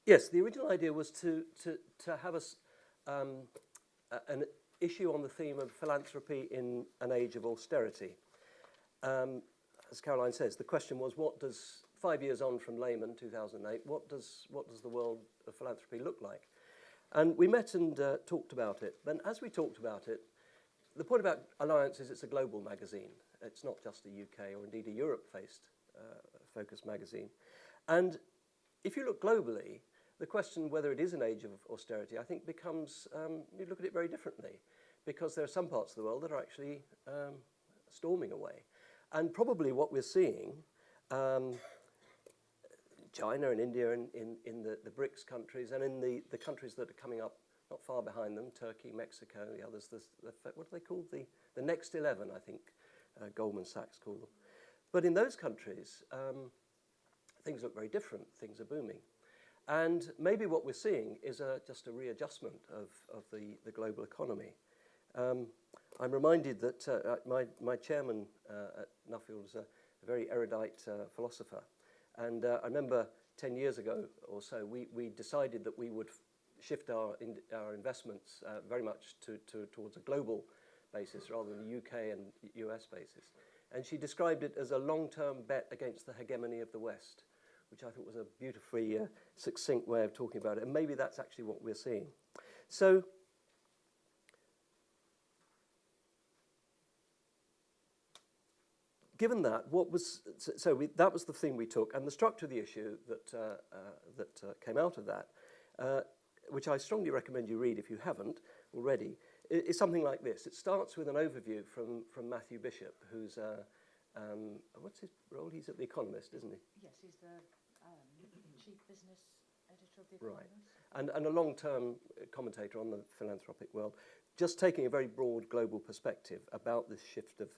Yes, the original idea was to have an issue on the theme of philanthropy in an age of austerity. As Caroline says, the question was, what does 5 years on from Lehman, 2008, what does the world of philanthropy look like? And we met and talked about it. Then as we talked about it, the point about Alliance is it's a global magazine. It's not just a UK or indeed a Europe-focused magazine. And if you look globally, the question whether it is an age of austerity, I think becomes, you look at it very differently, because there are some parts of the world that are actually storming away. And probably what we're seeing, China and India in the BRICS countries, and in the countries that are coming up not far behind them, Turkey, Mexico, the others, what are they called? The next 11, I think Goldman Sachs call them. But in those countries, things look very different. Things are booming. And maybe what we're seeing is just a readjustment of the global economy. I'm reminded that my chairman at Nuffield was a very erudite philosopher. And I remember 10 years ago or so, we decided that we would shift our investments very much towards a global basis rather than a UK and US basis. And she described it as a long-term bet against the hegemony of the West, which I thought was a beautifully succinct way of talking about it. And maybe that's actually what we're seeing. So given that, that was the theme we took, and the structure of the issue that came out of that, which I strongly recommend you read if you haven't already, is something like this. It starts with an overview from Matthew Bishop, who's what's his role? He's at The Economist, isn't he? Yes, he's the chief business editor of The Economist. Right, and a long-term commentator on the philanthropic world, just taking a very broad global perspective about this shift of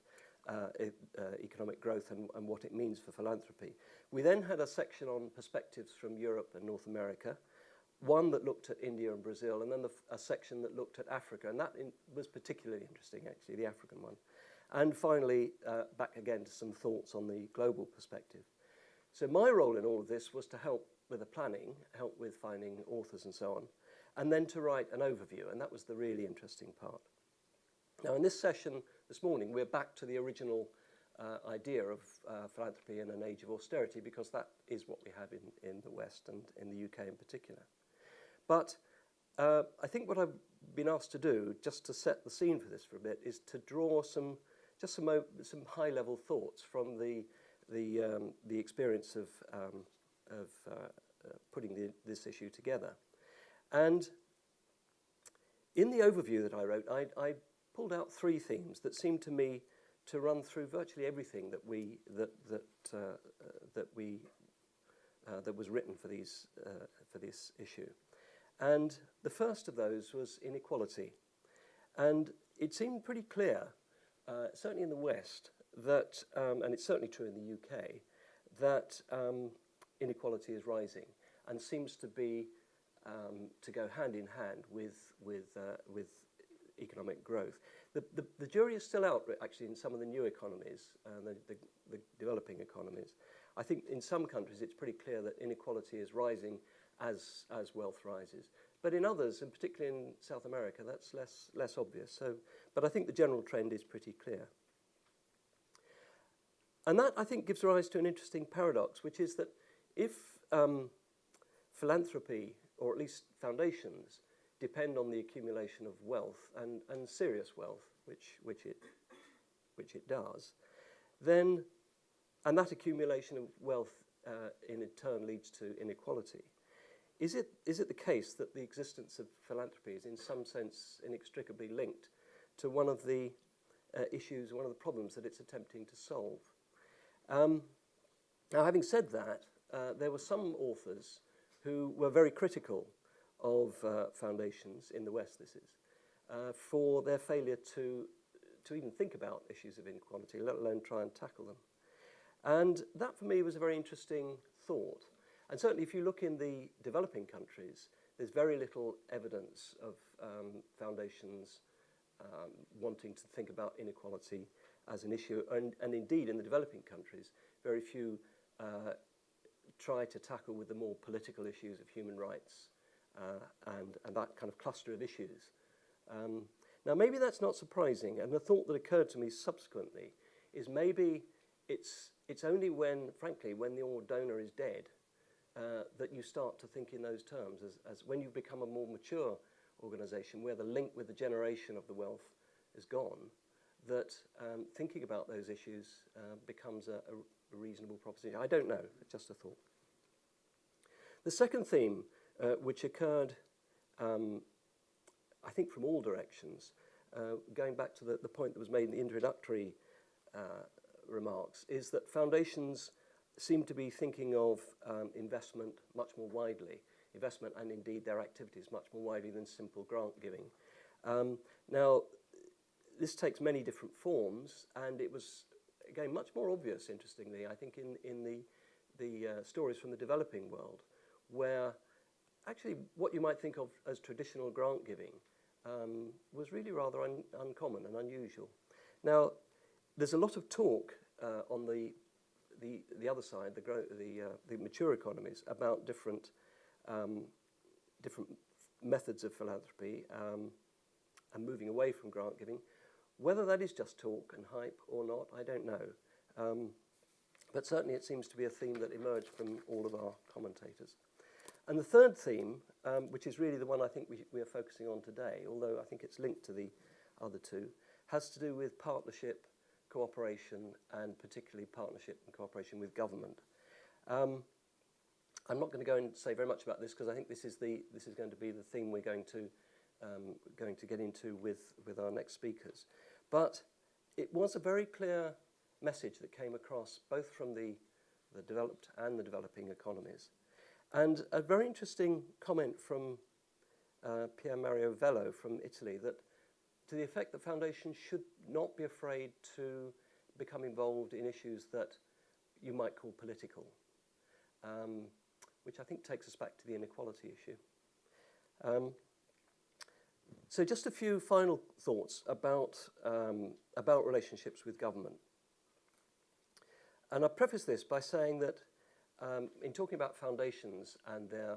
economic growth and what it means for philanthropy. We then had a section on perspectives from Europe and North America, one that looked at India and Brazil, and then a section that looked at Africa, and that was particularly interesting, actually, the African one. And finally, back again to some thoughts on the global perspective. So my role in all of this was to help with the planning, help with finding authors and so on, and then to write an overview, and that was the really interesting part. Now, in this session this morning, we're back to the original idea of philanthropy in an age of austerity, because that is what we have in the West and in the UK in particular. But I think what I've been asked to do, just to set the scene for this for a bit, is to draw some high-level thoughts from the experience of putting this issue together. And in the overview that I wrote, I pulled out three themes that seemed to me to run through virtually everything that was written for this issue. And the first of those was inequality. And it seemed pretty clear, certainly in the West, that, and it's certainly true in the UK, that inequality is rising and seems to be to go hand in hand with economic growth. The jury is still out, actually, in some of the new economies, the developing economies. I think in some countries it's pretty clear that inequality is rising as wealth rises. But in others, and particularly in South America, that's less obvious. But I think the general trend is pretty clear. And that, I think, gives rise to an interesting paradox, which is that if philanthropy, or at least foundations, depend on the accumulation of wealth, and serious wealth, which it does, then, and that accumulation of wealth in turn leads to inequality. Is it the case that the existence of philanthropy is in some sense inextricably linked to one of the issues, one of the problems that it's attempting to solve? Now, having said that, there were some authors who were very critical of foundations, in the West this is, for their failure to even think about issues of inequality, let alone try and tackle them. And that, for me, was a very interesting thought. And certainly, if you look in the developing countries, there's very little evidence of foundations wanting to think about inequality as an issue. And indeed, in the developing countries, very few try to tackle with the more political issues of human rights and that kind of cluster of issues. Now, maybe that's not surprising, and the thought that occurred to me subsequently is maybe it's only when, frankly, when your donor is dead that you start to think in those terms, as when you've become a more mature organisation where the link with the generation of the wealth is gone, that thinking about those issues becomes a reasonable proposition. I don't know, it's just a thought. The second theme, which occurred, I think from all directions, going back to the point that was made in the introductory remarks, is that foundations seem to be thinking of investment much more widely, investment and indeed their activities much more widely than simple grant giving. Now, this takes many different forms, and it was, again, much more obvious, interestingly, I think, in the stories from the developing world, where actually what you might think of as traditional grant giving was really rather uncommon and unusual. Now, there's a lot of talk on the other side, the mature economies, about different methods of philanthropy and moving away from grant giving. Whether that is just talk and hype or not, I don't know. But certainly it seems to be a theme that emerged from all of our commentators. And the third theme, which is really the one I think we are focusing on today, although I think it's linked to the other two, has to do with partnership, cooperation, and particularly partnership and cooperation with government. I'm not going to go and say very much about this because I think this is going to be the theme we're going to get into with our next speakers. But it was a very clear message that came across both from the developed and the developing economies. And a very interesting comment from Pier Mario Vello from Italy, that to the effect that foundations should not be afraid to become involved in issues that you might call political, which I think takes us back to the inequality issue. So just a few final thoughts about relationships with government. And I'll preface this by saying that in talking about foundations and their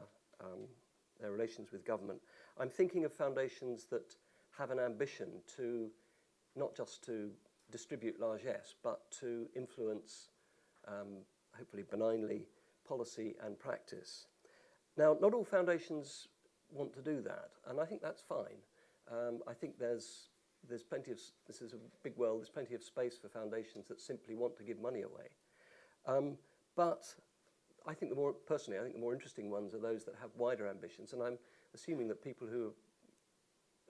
relations with government, I'm thinking of foundations that have an ambition to not just to distribute largesse, but to influence, hopefully benignly, policy and practice. Now, not all foundations want to do that, and I think that's fine. I think there's plenty of, this is a big world, there's plenty of space for foundations that simply want to give money away. But I think the more interesting ones are those that have wider ambitions, and I'm assuming that people who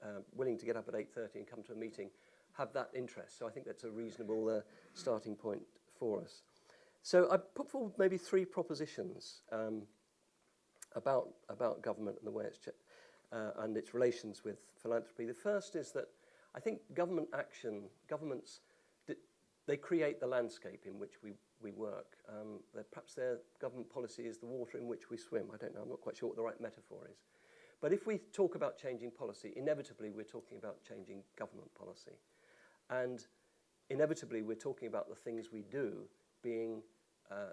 are willing to get up at 8:30 and come to a meeting have that interest. So I think that's a reasonable starting point for us. So I put forward maybe three propositions about government and the way it's and its relations with philanthropy. The first is that I think governments, they create the landscape in which we work. Perhaps their government policy is the water in which we swim. I don't know, I'm not quite sure what the right metaphor is. But if we talk about changing policy, inevitably we're talking about changing government policy. And inevitably we're talking about the things we do being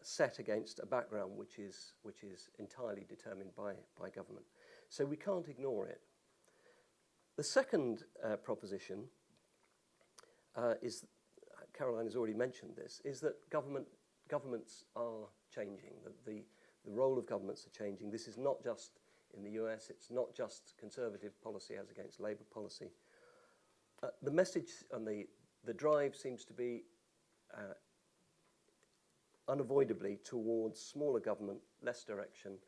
set against a background which is entirely determined by government. So we can't ignore it. The second proposition is, Caroline has already mentioned this, is that governments are changing. The role of governments are changing. This is not just in the US, it's not just conservative policy as against Labour policy. The message and the drive seems to be unavoidably towards smaller government, less direction,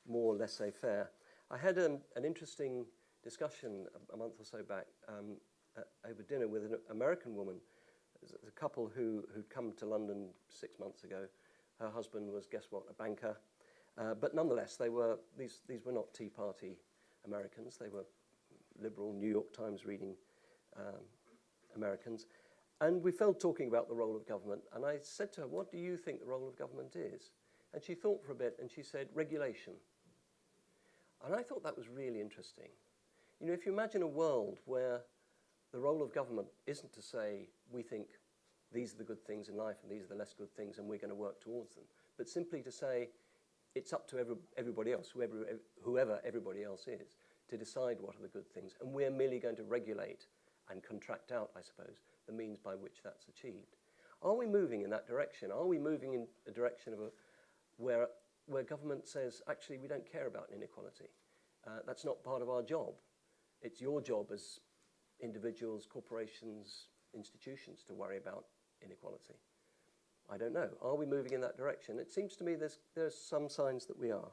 more laissez-faire. I had an interesting discussion a month or so back over dinner with an American woman. There's a couple who'd come to London 6 months ago. Her husband was, guess what, a banker. But nonetheless, these were not Tea Party Americans. They were liberal New York Times reading Americans. And we fell talking about the role of government. And I said to her, what do you think the role of government is? And she thought for a bit and she said, regulation. And I thought that was really interesting. You know, if you imagine a world where the role of government isn't to say, we think these are the good things in life and these are the less good things and we're going to work towards them, but simply to say, it's up to everybody else, whoever everybody else is, to decide what are the good things. And we're merely going to regulate and contract out, I suppose, the means by which that's achieved. Are we moving in that direction? Are we moving in a direction of where government says, actually, we don't care about inequality. That's not part of our job. It's your job as individuals, corporations, institutions to worry about inequality. I don't know. Are we moving in that direction? It seems to me there's some signs that we are.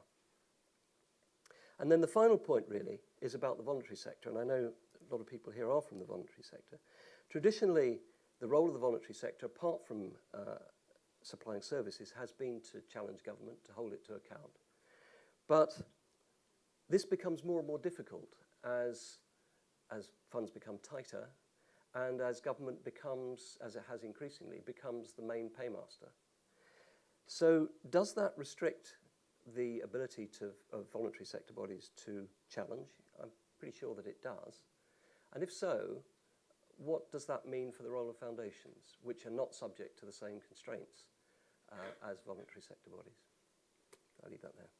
And then the final point really is about the voluntary sector. And I know a lot of people here are from the voluntary sector. Traditionally, the role of the voluntary sector, apart from supplying services, has been to challenge government, to hold it to account. But this becomes more and more difficult as funds become tighter and as government becomes, as it has increasingly, becomes the main paymaster. So does that restrict the ability of voluntary sector bodies to challenge? I'm pretty sure that it does. And if so, what does that mean for the role of foundations, which are not subject to the same constraints as voluntary sector bodies? I'll leave that there.